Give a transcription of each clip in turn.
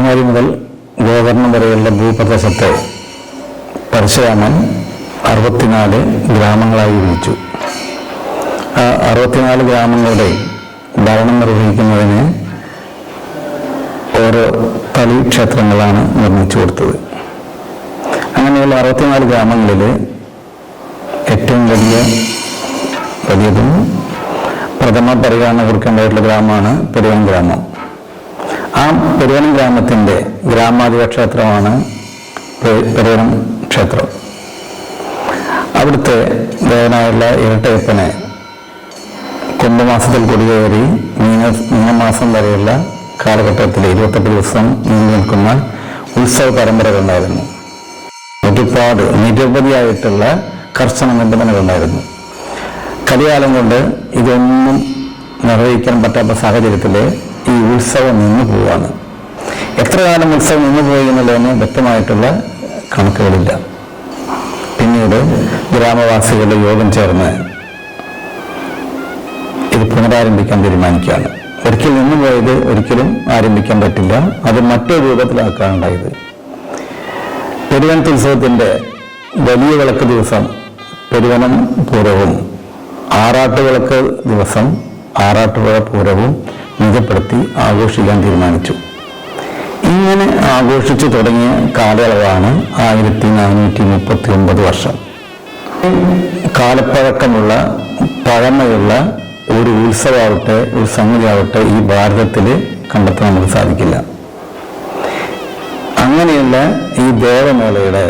കന്യാകുമാരി മുതൽ ഗോകർണം വരെയുള്ള ഭൂപ്രദേശത്തെ പരശുരാമൻ 64 ഗ്രാമങ്ങളായി വിഭജിച്ചു. ആ 64 ഗ്രാമങ്ങളുടെ ഭരണം നിർവഹിക്കുന്നതിന് ഓരോ തളി ക്ഷേത്രങ്ങളാണ് നിർമ്മിച്ചു കൊടുത്തത്. അങ്ങനെയുള്ള 64 ഗ്രാമങ്ങളിൽ ഏറ്റവും വലിയതും പ്രഥമ പരിഗണന കൊടുക്കേണ്ടതായിട്ടുള്ള ഗ്രാമമാണ് പെരുവനം ഗ്രാമം. ആ പെരുവനം ഗ്രാമത്തിൻ്റെ ഗ്രാമാധിപ ക്ഷേത്രമാണ് പെരുവനം ക്ഷേത്രം. അവിടുത്തെ ദേവനായുള്ള ഇരട്ടയപ്പനെ കുംഭമാസത്തിൽ കൊടികയറി മീനമാസം വരെയുള്ള കാലഘട്ടത്തിൽ 28 ദിവസം നീണ്ടു നിൽക്കുന്ന ഉത്സവ പരമ്പരകളുണ്ടായിരുന്നു. ഒരുപാട് നിരവധിയായിട്ടുള്ള കർശന നിബന്ധനകളുണ്ടായിരുന്നു. കലികാലം കൊണ്ട് ഇതൊന്നും നിർവഹിക്കാൻ പറ്റാത്ത സാഹചര്യത്തിൽ ഈ ഉത്സവം നിന്നു പോവുകയാണ്. എത്ര കാലം ഉത്സവം നിന്നു പോയി എന്നുള്ളതിന് വ്യക്തമായിട്ടുള്ള കണക്കുകളില്ല. പിന്നീട് ഗ്രാമവാസികളുടെ യോഗം ചേർന്ന് ഇത് പുനരാരംഭിക്കാൻ തീരുമാനിക്കുകയാണ്. ഒരിക്കൽ നിന്നുപോയത് ഒരിക്കലും ആരംഭിക്കാൻ പറ്റില്ല, അത് മറ്റൊരു രൂപത്തിലാക്കാനുണ്ടായത്. പെരുവനത്ത് ഉത്സവത്തിൻ്റെ വലിയ വിളക്ക് ദിവസം പെരുവനം പൂരവും ആറാട്ടുവിളക്ക് ദിവസം ആറാട്ടുപുഴ പൂരവും നിജപ്പെടുത്തി ആഘോഷിക്കാൻ തീരുമാനിച്ചു. ഇങ്ങനെ ആഘോഷിച്ചു തുടങ്ങിയ കാലയളവാണ് 1439 വർഷം. കാലപ്പഴക്കമുള്ള പഴമയുള്ള ഒരു ഉത്സവമാവട്ടെ ഒരു സംഗതിയാവട്ടെ ഈ ഭാരതത്തിൽ കണ്ടെത്താൻ നമുക്ക് സാധിക്കില്ല. അങ്ങനെയുള്ള ഈ ദേവമേളയുടെ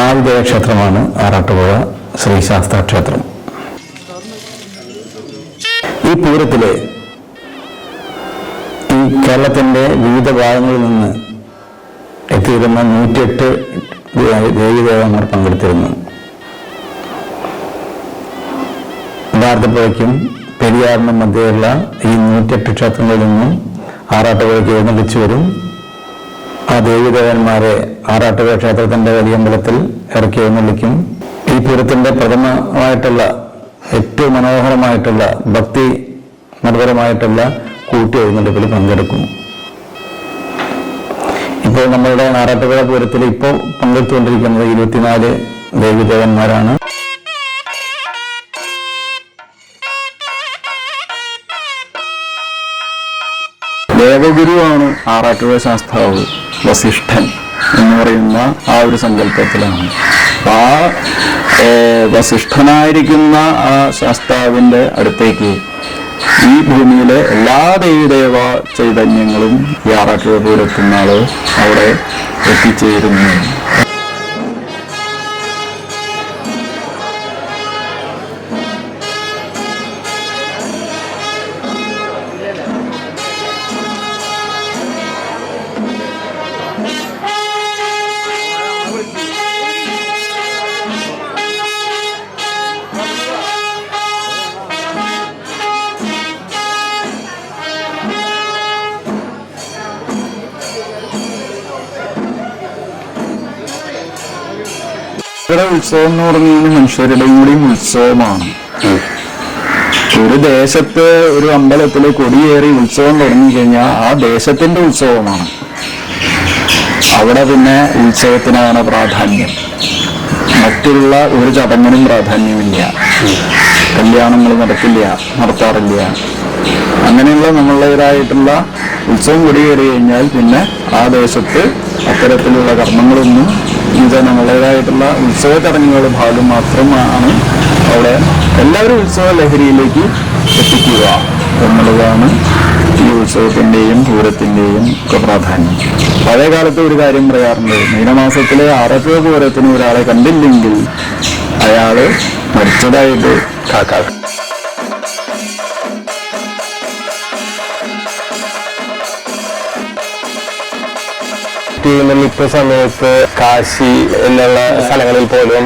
ആതിഥേയ ക്ഷേത്രമാണ് ആറാട്ടുപുഴ ശ്രീ ശാസ്താ ക്ഷേത്രം. ഈ പൂരത്തിലെ ഈ കേരളത്തിൻ്റെ വിവിധ ഭാഗങ്ങളിൽ നിന്ന് എത്തിയിരുന്ന 108 ദേവീദേവന്മാർ പങ്കെടുത്തിരുന്നു. ഭാരതപ്പുഴയ്ക്കും പെരിയാറിനും മധ്യയുള്ള ഈ 108 ക്ഷേത്രങ്ങളിൽ നിന്നും ആറാട്ടുപുഴയ്ക്ക് എഴുന്നള്ളിച്ചു വരും. ആ ദേവീദേവന്മാരെ ആറാട്ടുപുഴ ക്ഷേത്രത്തിൻ്റെ വലിയ അമ്പലത്തിൽ ഇറക്കി എഴുന്നള്ളിക്കും. ഈ പൂരത്തിൻ്റെ പ്രഥമമായിട്ടുള്ള ഏറ്റവും മനോഹരമായിട്ടുള്ള ഭക്തി നിർഭരമായിട്ടുള്ള കൂട്ടി എഴുന്നള്ളിപ്പിൽ പങ്കെടുക്കും. ഇപ്പോൾ നമ്മളുടെ ആറാട്ടുപുഴ പൂരത്തിൽ ഇപ്പോൾ പങ്കെടുത്തുകൊണ്ടിരിക്കുന്നത് 24 ദേവീദേവന്മാരാണ്. ദേവഗുരുവാണ് ആറാട്ടുപുഴ ശാസ്താവ് വസിഷ്ഠൻ എന്ന് പറയുന്ന ആ ഒരു സങ്കല്പത്തിലാണ്. ആ വസിഷ്ഠനായിരിക്കുന്ന ആ ശാസ്താവിൻ്റെ അടുത്തേക്ക് ഈ ഭൂമിയിലെ എല്ലാ ദേവീദേവ ചൈതന്യങ്ങളും ഈ ആറാട്ടുപുഴ പൂരത്തുന്ന ആള് അവിടെ എത്തിച്ചേരുന്നു. ഇവിടെ ഉത്സവം എന്ന് പറഞ്ഞാൽ മനുഷ്യരുടെയും കൂടിയും ഉത്സവമാണ്. ഒരു ദേശത്ത് ഒരു അമ്പലത്തിൽ കൊടിയേറി ഉത്സവം തുടങ്ങിക്കഴിഞ്ഞാൽ ആ ദേശത്തിന്റെ ഉത്സവമാണ്. അവിടെ പിന്നെ ഉത്സവത്തിനാണ് പ്രാധാന്യം, മറ്റുള്ള ഒരു ചടങ്ങിനും പ്രാധാന്യമില്ല. കല്യാണങ്ങൾ നടത്താറില്ല. അങ്ങനെയുള്ള നമ്മളുടേതായിട്ടുള്ള ഉത്സവം കൊടിയേറി കഴിഞ്ഞാൽ പിന്നെ ആ ദേശത്ത് അത്തരത്തിലുള്ള കർമ്മങ്ങളൊന്നും നമ്മളുടേതായിട്ടുള്ള ഉത്സവ ചടങ്ങുകൾ ഭാഗം മാത്രമാണ് അവിടെ എല്ലാവരും ഉത്സവ ലഹരിയിലേക്ക് എത്തിക്കുക എന്നുള്ളതാണ് ഈ ഉത്സവത്തിൻ്റെയും പൂരത്തിൻ്റെയും ഒക്കെ പ്രാധാന്യം. പഴയ കാലത്ത് ഒരു കാര്യം പറയാറുണ്ട്, മീനമാസത്തിലെ ആറാട്ടുപുഴ പൂരത്തിന് ഒരാളെ കണ്ടില്ലെങ്കിൽ അയാള് മരിച്ചതായിട്ട് കണക്കാക്കും. ഇപ്പൊ സമയത്ത് കാശി എന്നുള്ള സ്ഥലങ്ങളിൽ പോലും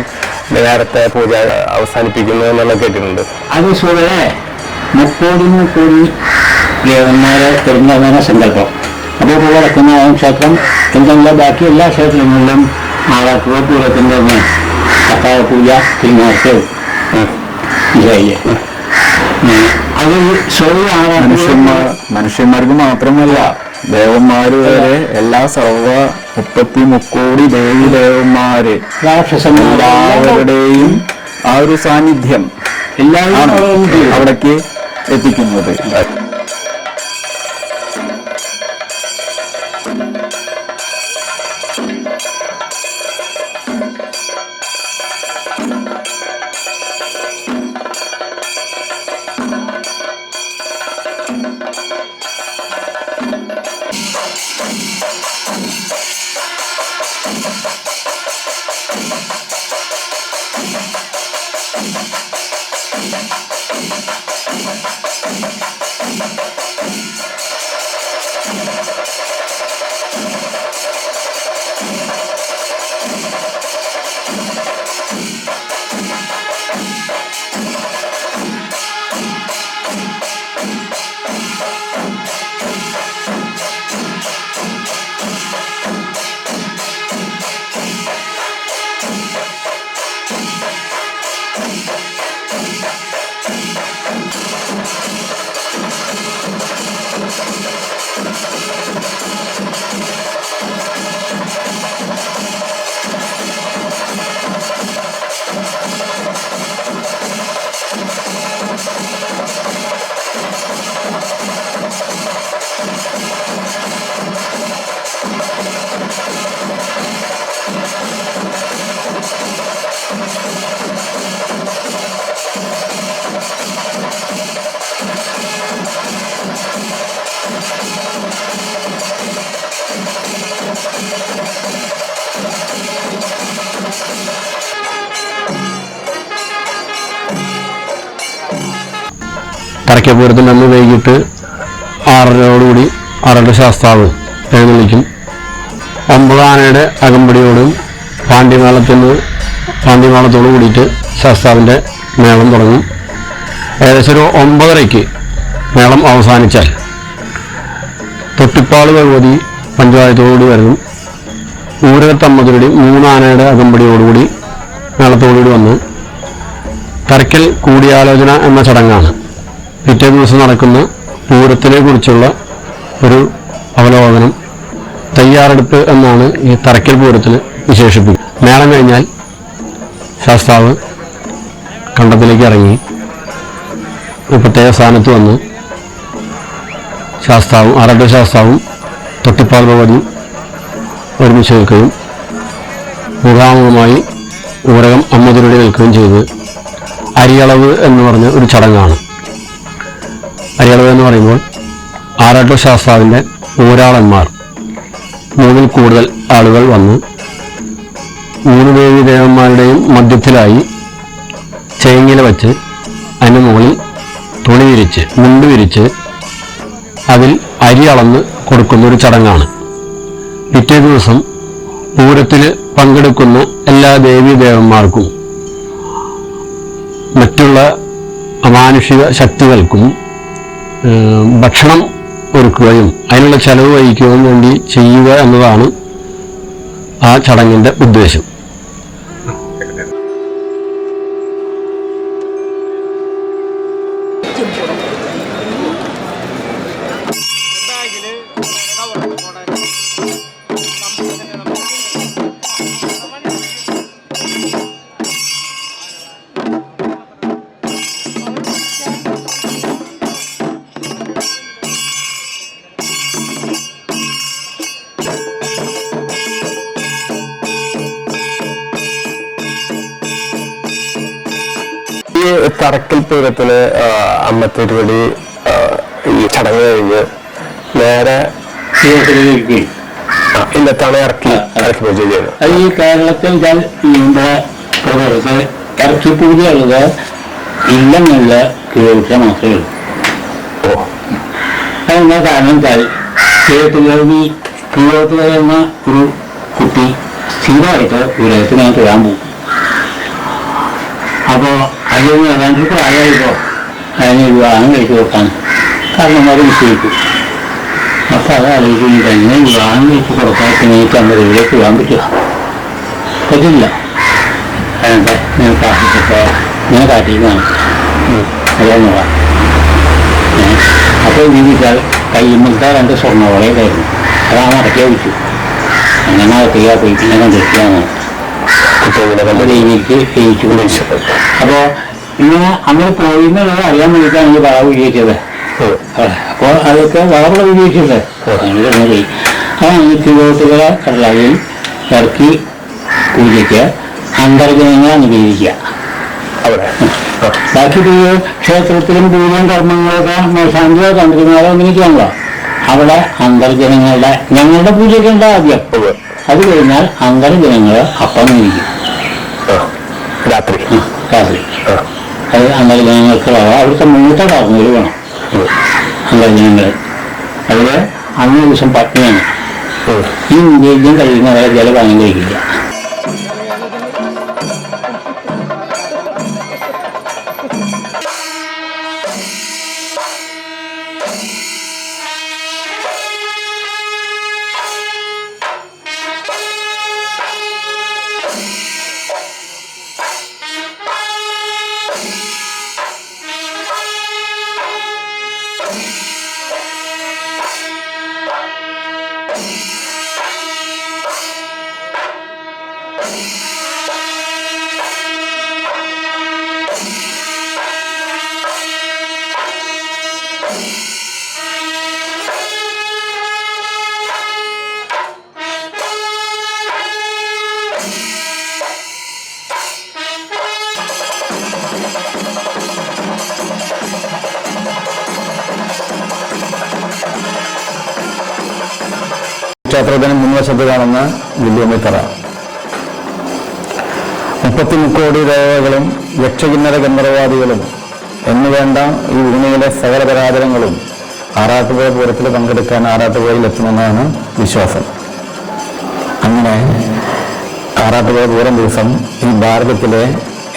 നേരത്തെ പൂജ അവസാനിപ്പിക്കുന്നു എന്നുള്ള കേട്ടിട്ടുണ്ട്. അത് സ്വതവേ 30 ദേവന്മാരെ തെരഞ്ഞെടുക്കുന്ന സങ്കല്പം. അതേപോലെ ലക്ഷ്മണ ക്ഷേത്രം എന്തെങ്കിലും ബാക്കി എല്ലാ ക്ഷേത്രങ്ങളിലും ആറാട്ടുപുഴ പൂരത്തിൻ്റെ കത്തായ പൂജ തിരുമാസം അത് മനുഷ്യന്മാർക്ക് മാത്രമല്ല ദേവന്മാര് വരെ എല്ലാ 33 ദേവി ദേവന്മാര് എല്ലാവരുടെയും ആ ഒരു സാന്നിധ്യം ആണ് അവിടേക്ക് എത്തിക്കുന്നത്. തറയ്ക്കപൂരത്തിൽ അന്ന് വൈകിട്ട് 6:30 6:30 ശാസ്താവ് എഴുന്നള്ളിക്കും. 9 ആനയുടെ അകമ്പടിയോടും പാണ്ഡ്യമേളത്തോടു കൂടിയിട്ട് ശാസ്താവിൻ്റെ മേളം തുടങ്ങും. ഏകദേശം ഒരു 9:30 മേളം അവസാനിച്ചാൽ തൊട്ടിപ്പാള് ഭഗവതി പഞ്ചായത്തോടുകൂടി വരുന്നു. ഊരകത്തമ്മതിരുടെ 3 ആനയുടെ അകമ്പടിയോടുകൂടി മേളത്തോടുകൂടി വന്ന് തറയ്ക്കൽ കൂടിയാലോചന എന്ന ചടങ്ങാണ്. പിറ്റേ ദിവസം നടക്കുന്ന പൂരത്തിനെ കുറിച്ചുള്ള ഒരു അവലോകനം, തയ്യാറെടുപ്പ് എന്നാണ് ഈ തറയ്ക്കൽ പൂരത്തിന് വിശേഷിപ്പിക്കുന്നത്. മേളം കഴിഞ്ഞാൽ ശാസ്താവ് കണ്ടത്തിലേക്ക് ഇറങ്ങി പ്രത്യേക സ്ഥാനത്ത് വന്ന് ശാസ്താവും ആറാട്ട് ശാസ്താവും തൊട്ടിപ്പാൽ ഭഗവതിയും ഒരുമിച്ച് നിൽക്കുകയും മുഖാമുഖമായി ഊരകം അമ്മതിരുടെ നിൽക്കുകയും ചെയ്ത് അരിയളവ് എന്ന് പറഞ്ഞ ഒരു ചടങ്ങാണ്. അരിയളവ് എന്ന് പറയുമ്പോൾ ആറാട്ട് ശാസ്താവിൻ്റെ ഊരാളന്മാർ 3-ൽ കൂടുതൽ ആളുകൾ വന്ന് 3 ദേവി ദേവന്മാരുടെയും മധ്യത്തിലായി ചേങ്ങില വച്ച് അതിന് മുകളിൽ തുണി വിരിച്ച് മുണ്ട് വിരിച്ച് അതിൽ അരി അളന്ന് കൊടുക്കുന്ന ഒരു ചടങ്ങാണ്. പിറ്റേ ദിവസം പൂരത്തിൽ പങ്കെടുക്കുന്ന എല്ലാ ദേവീ ദേവന്മാർക്കും മറ്റുള്ള അമാനുഷിക ശക്തികൾക്കും ഭക്ഷണം ഒരുക്കുകയും അതിനുള്ള ചെലവ് വഹിക്കുകയും വേണ്ടി ചെയ്യുക എന്നതാണ് ആ ചടങ്ങിൻ്റെ ഉദ്ദേശം. തറക്കൽ പൂരത്തിന് അമ്മത്തിരുവടി ഈ ചടങ്ങ് കഴിഞ്ഞ് നേരെ ഇന്നത്താണ് ഇറക്കി പൂജ ചെയ്യുന്നത്. ഈ കേരളത്തിൽ ഇറക്കി പൂജയുള്ളത് ഇല്ലങ്ങളിൽ കീഴ്ച മാത്രമേ ഉള്ളൂ. അതെന്താ കാരണം വെച്ചാൽ കീഴോട്ട് വരുന്ന ഒരു കുട്ടി സ്ഥിരമായിട്ട് ഉലകത്തിനകത്ത് തൊഴാൻ പോകും. അപ്പോൾ അതിന് ഏതാണ്ട് പ്രായമായിപ്പോൾ അതിന് വിവാഹം കഴിച്ചു കൊടുക്കാൻ കാരണന്മാർ നിശ്ചയിക്കും. അപ്പോൾ അത് ആലോചിക്കുന്നത് എങ്ങനെ വിവാഹം കഴിച്ച് കൊടുക്കാൻ എനിക്ക് അമ്പതിലേക്ക് പോകാൻ പറ്റില്ല. അതിനൊക്കെ ഞാൻ കാട്ടിട്ടൊക്കെ ഞാൻ കാട്ടിക്കുന്നതാണ് അതെന്നുള്ള. അപ്പോൾ ജീവിച്ചാൽ കയ്യുമ്പത്തെ 2 സ്വർണ്ണവളയൊക്കെയായിരുന്നു. അത് ആ മടക്കി വെച്ചു. അങ്ങനെ അകത്തേക്ക് പോയി പിന്നെ കണ്ടിരിക്കുകയാണ് ദേവിക്ക് ജയിച്ചു വിളിച്ചു. അപ്പോൾ ഇങ്ങനെ അങ്ങനെ പോയി എന്നുള്ളത് അറിയാൻ വേണ്ടിയിട്ടാണ് ഈ വള ഉപയോഗിച്ചത്. അപ്പോൾ അതൊക്കെ വളമുള്ള ഉപയോഗിച്ചത് അങ്ങനെ തന്നെ പോയി. അതാണ് തിരുവോട്ടുകളെ കടലായിൽ ഇറക്കി പൂജയ്ക്ക് അന്തർജനങ്ങളെ അനുഗ്രഹിക്കുക. അവിടെ ബാക്കി ക്ഷേത്രത്തിലും പൂജയും കർമ്മങ്ങളൊക്കെ മേശാന്തിയോ തന്ത്രിമാരോ അങ്ങനെയൊക്കെയാണല്ലോ. അവിടെ അന്തർജനങ്ങളുടെ ഞങ്ങളുടെ പൂജയ്ക്ക് ഉണ്ട് ആദ്യം. അത് കഴിഞ്ഞാൽ അന്തർജനങ്ങൾ അപ്പം ഇരിക്കും രാത്രി. അത് അന്തർജനങ്ങൾക്ക് അവിടുത്തെ മൂത്ത കർമ്മകൾ വേണം. അന്തർജനങ്ങൾ അതിൽ അന്ന് ദിവസം പട്ടിണിയാണ്. ഈ ഇന്ത്യയിലും കഴിയുന്നവരെ ജലപാനം കഴിക്കില്ല. ക്ഷേത്രത്തിന് മുൻവശത്ത് കാണുന്ന വില്ലുമത്തറ 30 കോടി ദേവതകളും യക്ഷകിന്നര ഗന്ധർവാദികളും എന്നുവേണ്ട ഈ ഭൂമിയിലെ സകല പരാതരങ്ങളും ആറാട്ടുപുഴ പൂരത്തിൽ പങ്കെടുക്കാൻ ആറാട്ടുപുഴയിൽ എത്തുമെന്നാണ് വിശ്വാസം. അങ്ങനെ ആറാട്ടുപുഴ പൂരം ദിവസം ഈ ഭാരതത്തിലെ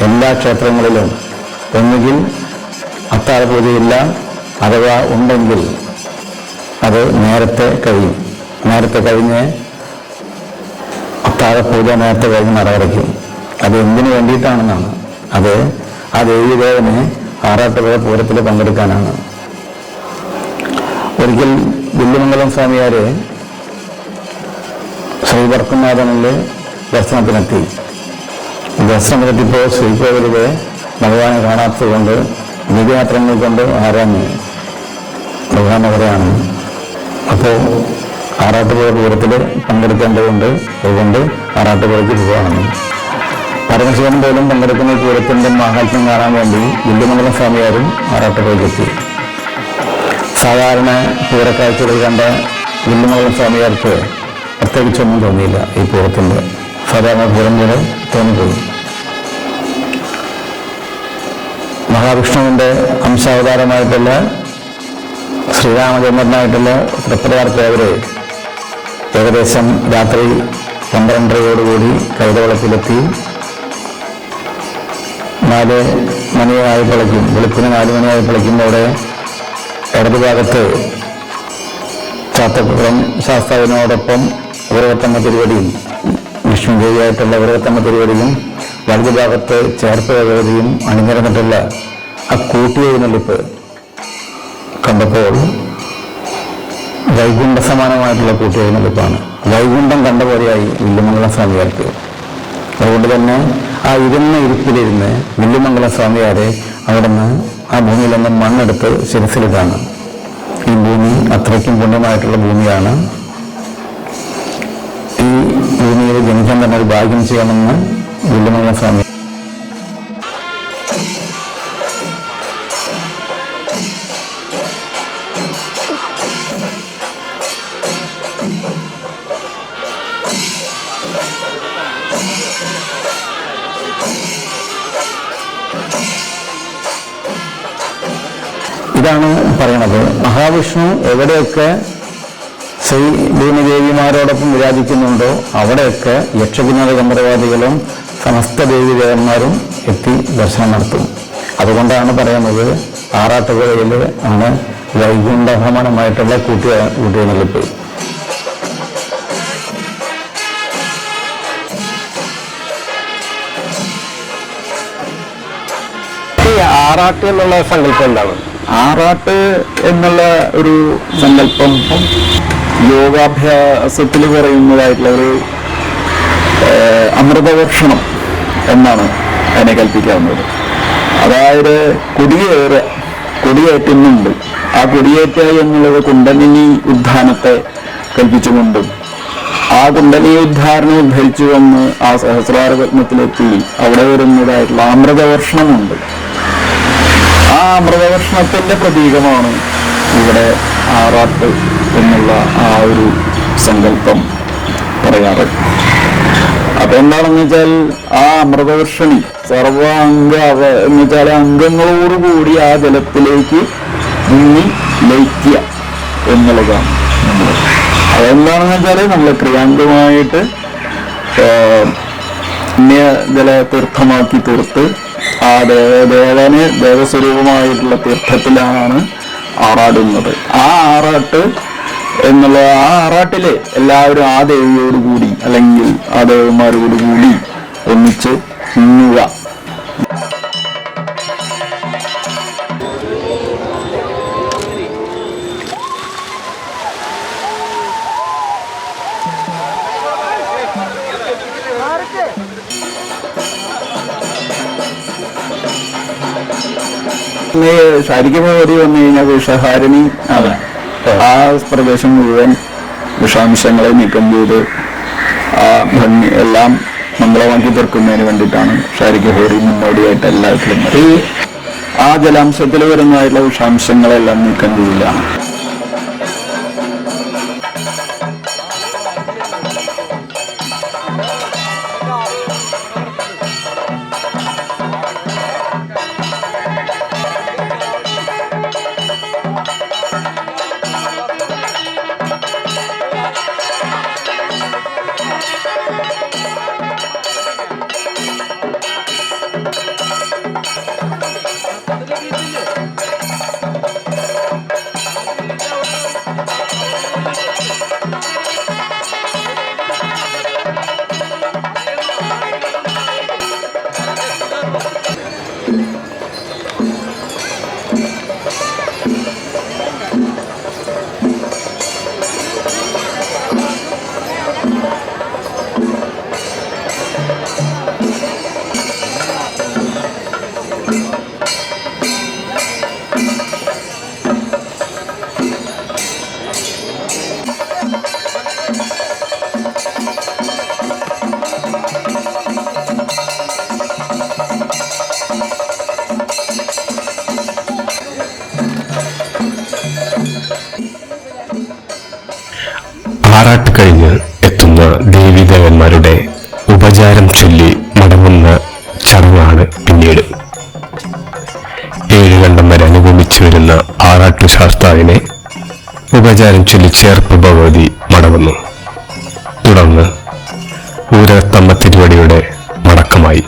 എല്ലാ ക്ഷേത്രങ്ങളിലും ഒന്നുകിൽ അത്താഴപൂജയില്ല, അഥവാ ഉണ്ടെങ്കിൽ അത് നേരത്തെ കഴിയും. നേരത്തെ കഴിഞ്ഞ് അത്താഴപൂജ നേരത്തെ കഴിഞ്ഞ് നടയടയ്ക്കും. അത് എന്തിനു വേണ്ടിയിട്ടാണെന്നാണ്. അത് ആ ദേവീദേവന് ആറാട്ടുപുഴ പൂരത്തിൽ പങ്കെടുക്കാനാണ്. ഒരിക്കൽ വില്ലുമംഗലം സ്വാമിയാര് ശ്രീവർക്കുന്നാഥനിൽ ദർശനത്തിനെത്തി. ദർശനത്തിനെത്തിയപ്പോൾ ശ്രീകോവിലിലെ ഭഗവാനെ കാണാത്തത് കൊണ്ട് ദിവ്യാത്രങ്ങൾ കൊണ്ട് ആരാഞ്ഞ് ഭഗവാൻ എവിടെയാണ്. അപ്പോൾ ആറാട്ടുപുഴ പൂരത്തിൽ പങ്കെടുക്കേണ്ടതുണ്ട്, അതുകൊണ്ട് ആറാട്ടുപുഴയ്ക്ക് പോവുകയാണ്. പരമശിവൻ പോലും പങ്കെടുക്കുന്ന പൂരത്തിൻ്റെ മഹാത്മ്യം കാണാൻ വേണ്ടി വില്ലുമംഗലം സ്വാമിയാരും ആറാട്ടുപുഴയ്ക്ക് എത്തി. സാധാരണ പൂരക്കാഴ്ചകൾ കണ്ട വില്ലുമംഗലം സ്വാമിയാർക്ക് പ്രത്യേകിച്ചൊന്നും തോന്നിയില്ല. ഈ പൂരത്തിൻ്റെ സാധാരണ പൂരം പോലെ തോന്നിപ്പോയി. മഹാവിഷ്ണുവിൻ്റെ അംശാവതാരമായിട്ടുള്ള ശ്രീരാമചന്ദ്രനായിട്ടുള്ള തൃപ്രയാർത്തവരെ ഏകദേശം രാത്രി 12:30 കൈതവളത്തിലെത്തി. 4 മണിയായപ്പോഴേക്കും വെളുപ്പിന് 4 മണിയായപ്പോഴേക്കും അവിടെ ഇടതുഭാഗത്ത് ചാത്തപ്പുറം ശാസ്താവിനോടൊപ്പം ഉറവത്തമ്മ തിരുവടിയും വിഷ്ണുദേവിയായിട്ടുള്ള ഉറവത്തമ്മ തിരുവടിയും വലതുഭാഗത്ത് ചേർപ്പ് ഭഗവതിയും അണിനിരന്നിട്ടുള്ള ആ കൂട്ടിയെഴുന്നള്ളിപ്പ് കണ്ടപ്പോൾ വൈകുണ്ഠ സമാനമായിട്ടുള്ള കൂട്ടിയെഴുന്നള്ളിപ്പാണ്. വൈകുണ്ഠം കണ്ട പോലെയായി വില്ലുമംഗലം സ്വാമിയാർക്ക്. അതുകൊണ്ട് തന്നെ ആ ഇരുന്ന ഇരിപ്പിലിരുന്ന് വില്ലുമംഗലം സ്വാമിയാരെ അവിടുന്ന് ആ ഭൂമിയിൽ നിന്ന് മണ്ണെടുത്ത് ശിരസിലിട്ടാണ്. ഈ ഭൂമി അത്രയ്ക്കും പുണ്യമായിട്ടുള്ള ഭൂമിയാണ്. ഈ ഭൂമിയിൽ ജനിക്കാൻ തന്നെ ഒരു ഭാഗ്യം ചെയ്യണമെന്ന് വില്ലുമംഗലം സ്വാമി ഇതാണ് പറയണത്. മഹാവിഷ്ണു എവിടെയൊക്കെ ശ്രീ ഭൂമിദേവിമാരോടൊപ്പം വിരാജിക്കുന്നുണ്ടോ അവിടെയൊക്കെ യക്ഷകിന്നര ഗന്ധർവാദികളും സമസ്ത ദേവീദേവന്മാരും എത്തി ദർശനം നടത്തും. അതുകൊണ്ടാണ് പറയുന്നത് ആറാട്ടുപുഴയിൽ ആണ് വൈകുണ്ഠസമാനമായിട്ടുള്ള കൂട്ടിയെഴുന്നള്ളിപ്പ്. ആറാട്ട് എന്നുള്ള സങ്കല്പം എന്താണ്? ആറാട്ട് എന്നുള്ള ഒരു സങ്കല്പം യോഗാഭ്യാസത്തിൽ പറയുന്നതായിട്ടുള്ള ഒരു അമൃതവർഷണം എന്നാണ് അതിനെ കൽപ്പിക്കാവുന്നത്. അതായത് കൊടിയേറ്റുന്നുണ്ട്. ആ കൊടിയേറ്റ എന്നുള്ളത് കുണ്ടലിനി ഉദ്ധാനത്തെ കൽപ്പിച്ചുകൊണ്ടും ആ കുണ്ടലിനി ഉദ്ധാരണം ഉദ്ധരിച്ചു വന്ന് ആ സഹസ്രാര പത്മത്തിലെത്തി അവിടെ വരുന്നതായിട്ടുള്ള അമൃതവർഷണമുണ്ട്. ആ അമൃതവർഷണത്തിന്റെ പ്രതീകമാണ് ഇവിടെ ആറാട്ട് എന്നുള്ള ആ ഒരു സങ്കല്പം പറയാറ്. അപ്പൊ എന്താണെന്ന് വെച്ചാൽ ആ അമൃതവർഷണി സർവാംഗ എന്ന് വെച്ചാൽ അംഗങ്ങളോടുകൂടി ആ ജലത്തിലേക്ക് മുങ്ങി ലയിക്കുക എന്നുള്ളതാണ്. അതെന്താണെന്ന് വെച്ചാൽ നമ്മൾ ക്രിയാന്തമായിട്ട് ജല തീർത്ഥമാക്കി തീർത്ത് ആ ദേവന് ദേവസ്വരൂപമായിട്ടുള്ള തീർത്ഥത്തിലാണ് ആറാടുന്നത്. ആ ആറാട്ട് എന്നുള്ള ആ ആറാട്ടില് എല്ലാവരും ആ ദേവിയോടുകൂടി അല്ലെങ്കിൽ ആ ദേവന്മാരോടുകൂടി ഒന്നിച്ച് മുങ്ങുക. ശാരികഭഗവതി വന്നു കഴിഞ്ഞാൽ വിഷഹാരിണി ആണ്. ആ പ്രദേശം മുഴുവൻ വിഷാംശങ്ങളെ നീക്കം ചെയ്ത് ആ ഭംഗി എല്ലാം മംഗളമാക്കി തീർക്കുന്നതിന് വേണ്ടിയിട്ടാണ് ശാരികഭഗവതി മുന്നോടിയായിട്ട് എല്ലാത്തിലും ആ ജലാംശത്തിൽ വരുന്നതായിട്ടുള്ള വിഷാംശങ്ങളെല്ലാം നീക്കം ചെയ്യലാണ്. ആറാട്ട് കഴിഞ്ഞ് എത്തുന്ന ദേവീദേവന്മാരുടെ ഉപചാരം ചൊല്ലി മടങ്ങുന്ന ചടങ്ങാണ് പിന്നീട്. 7 ഖണ്ഡം വരെ അനുഗമിച്ചു വരുന്ന ആറാട്ടു ശാസ്താവിനെ ഉപചാരം ചൊല്ലി ചേർപ്പ് ഭഗവതി മടങ്ങുന്നു. തുടർന്ന് ഊരത്തമ്മ തിരുവടിയുടെ മടക്കമായി.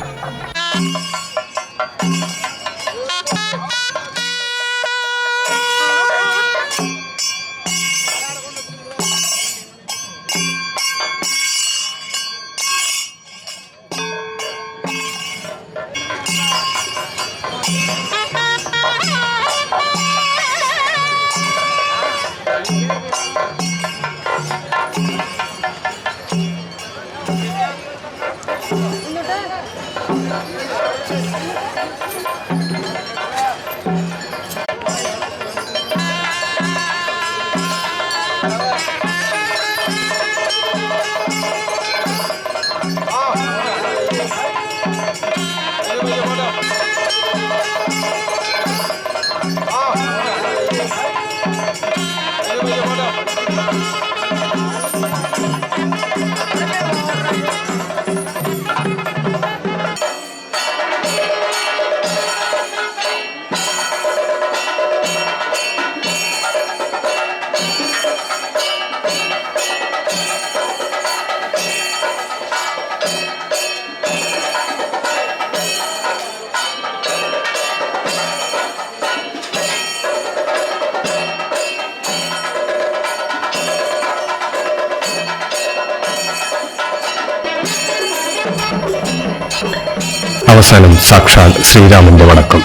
അവസാനം സാക്ഷാൽ ശ്രീരാമന്റെ വടക്കം.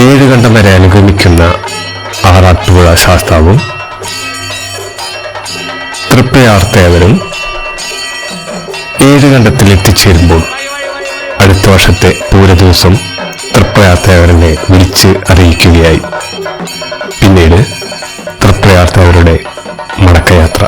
ഏഴുകണ്ടം വരെ അനുഗമിക്കുന്ന ആറാട്ടുപുഴ ശാസ്താവും തൃപ്രയാർത്തേവരും ഏഴുകണ്ടത്തിൽ എത്തിച്ചേരുമ്പോൾ അടുത്ത വർഷത്തെ പൂരദിവസം തൃപ്രയാർത്തേവരനെ വിളിച്ച് അറിയിക്കുകയായി. പിന്നീട് തൃപ്രയാർത്തേവരുടെ മടക്കയാത്ര.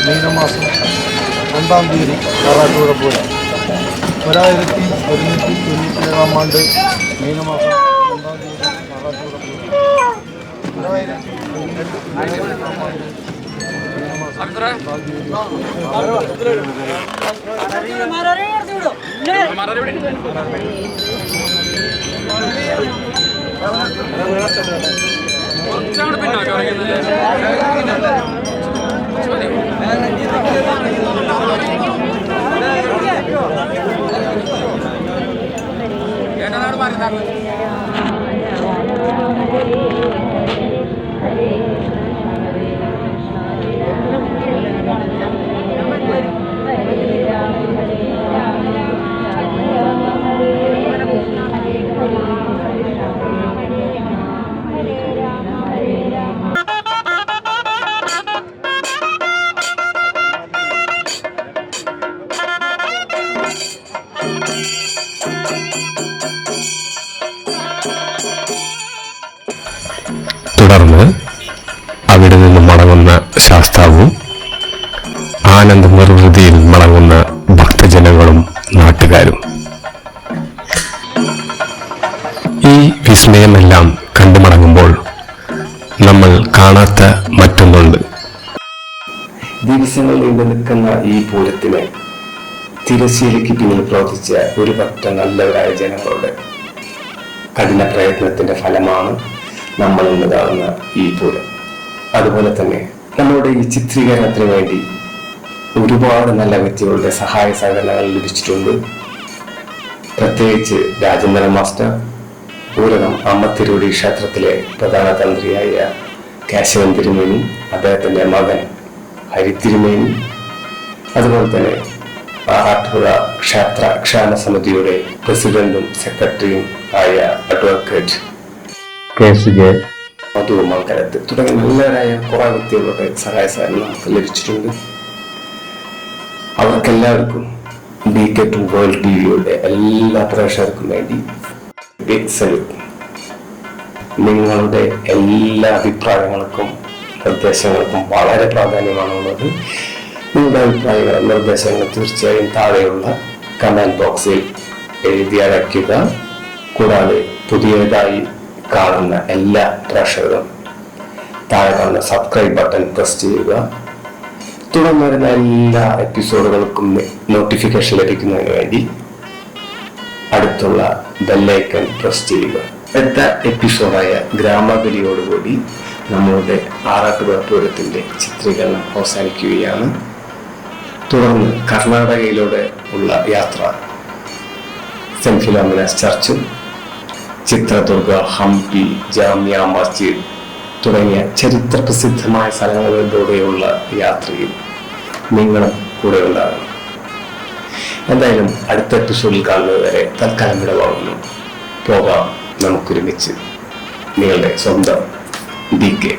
മീനമാസം 2-ാം തീയതി ആറാട്ടുപുഴ പൂരം. 1197 ആണ്ട് മീനമാസം 2-ാം തീയതി ആറാട്ടുപുഴ പൂരം. തുടർന്ന് അവിടെ നിന്ന് മടങ്ങുന്ന ശാസ്താവും ആനന്ദ നിർവൃതിയിൽ മടങ്ങുന്ന ഭക്തജനങ്ങളും നാട്ടുകാരും. ഈ വിസ്മയമെല്ലാം കണ്ടു മടങ്ങുമ്പോൾ നമ്മൾ കാണാത്ത മറ്റൊന്നുണ്ട്. ദിവസങ്ങൾ നീണ്ടു നിൽക്കുന്ന ഈ പൂരത്തിന് തിരശ്ശീലയ്ക്ക് പിന്നിൽ പ്രവർത്തിച്ച ഒരു പറ്റം നല്ലവരായ ജനങ്ങളുടെ കഠിന പ്രയത്നത്തിന്റെ ഫലമാണ് നമ്മൾ ഇന്ന് കാണുന്ന ഈ പൂരം. അതുപോലെ തന്നെ നമ്മളുടെ ഈ ചിത്രീകരണത്തിന് വേണ്ടി ഒരുപാട് നല്ല വ്യക്തികളുടെ സഹായ സഹകരണങ്ങൾ ലഭിച്ചിട്ടുണ്ട്. പ്രത്യേകിച്ച് രാജേന്ദ്രൻ മാസ്റ്റർ, പൂരകം അമ്മത്തിരുവടി ക്ഷേത്രത്തിലെ പ്രധാന തന്ത്രിയായ കേശവൻ തിരുമേനി, അദ്ദേഹത്തിന്റെ മകൻ ഹരി തിരുമേനി, അതുപോലെ തന്നെ ആറാട്ടുപുഴ ക്ഷേത്ര ക്ഷേമ സമിതിയുടെ പ്രസിഡന്റും സെക്രട്ടറിയും ആയ അഡ്വക്കേറ്റ് കെ സുജയ്, മധു മംഗലത്ത് തുടങ്ങിയ നല്ലവരായ കുറെ വ്യക്തികളുടെ സഹായ സഹകരണം നമുക്ക് ലഭിച്ചിട്ടുണ്ട്. അവർക്കെല്ലാവർക്കും BK2 വേൾഡ് ടിവിയുടെ എല്ലാ പ്രേക്ഷകർക്കും വേണ്ടി ബിഗ് സല്യൂട്ട്. നിങ്ങളുടെ എല്ലാ അഭിപ്രായങ്ങൾക്കും നിർദ്ദേശങ്ങൾക്കും വളരെ പ്രാധാന്യമാണുള്ളത്. നിങ്ങളുടെ അഭിപ്രായങ്ങളും നിർദ്ദേശങ്ങളും തീർച്ചയായും താഴെയുള്ള കമന്റ് ബോക്സിൽ എഴുതി അയയ്ക്കുക. കൂടാതെ പുതിയതായി കാണുന്ന എല്ലാ പ്രേക്ഷകരും താഴെ കാണുന്ന സബ്സ്ക്രൈബ് ബട്ടൺ പ്രസ് ചെയ്യുക. തുടർന്ന് വരുന്ന എല്ലാ എപ്പിസോഡുകൾക്കും നോട്ടിഫിക്കേഷൻ ലഭിക്കുന്നതിന് വേണ്ടി അടുത്തുള്ള ബെല്ലൈക്കൺ പ്രസ് ചെയ്യുക. അടുത്ത എപ്പിസോഡായ ഗ്രാമബലിയോടുകൂടി നമ്മളുടെ ആറാട്ടുപുഴ പൂരത്തിന്റെ ചിത്രീകരണം അവസാനിക്കുകയാണ്. തുടർന്ന് കർണാടകയിലൂടെ ഉള്ള യാത്ര സെന്റ് ഫിലോമിനാസ് ചർച്ചും ചിത്രദുർഗ, ഹംപി, ജാമ്യ മസ്ജിദ് തുടങ്ങിയ ചരിത്ര പ്രസിദ്ധമായ സ്ഥലങ്ങളിലൂടെയുള്ള യാത്രയിൽ നിങ്ങളും കൂടെ ഉണ്ടാകണം. എന്തായാലും അടുത്ത എപ്പിസോഡിൽ കാണുന്നത് വരെ തൽക്കാലം വിടവാങ്ങുന്നു. പോകാം നമുക്കൊരുമിച്ച്. നിങ്ങളുടെ സ്വന്തം BK.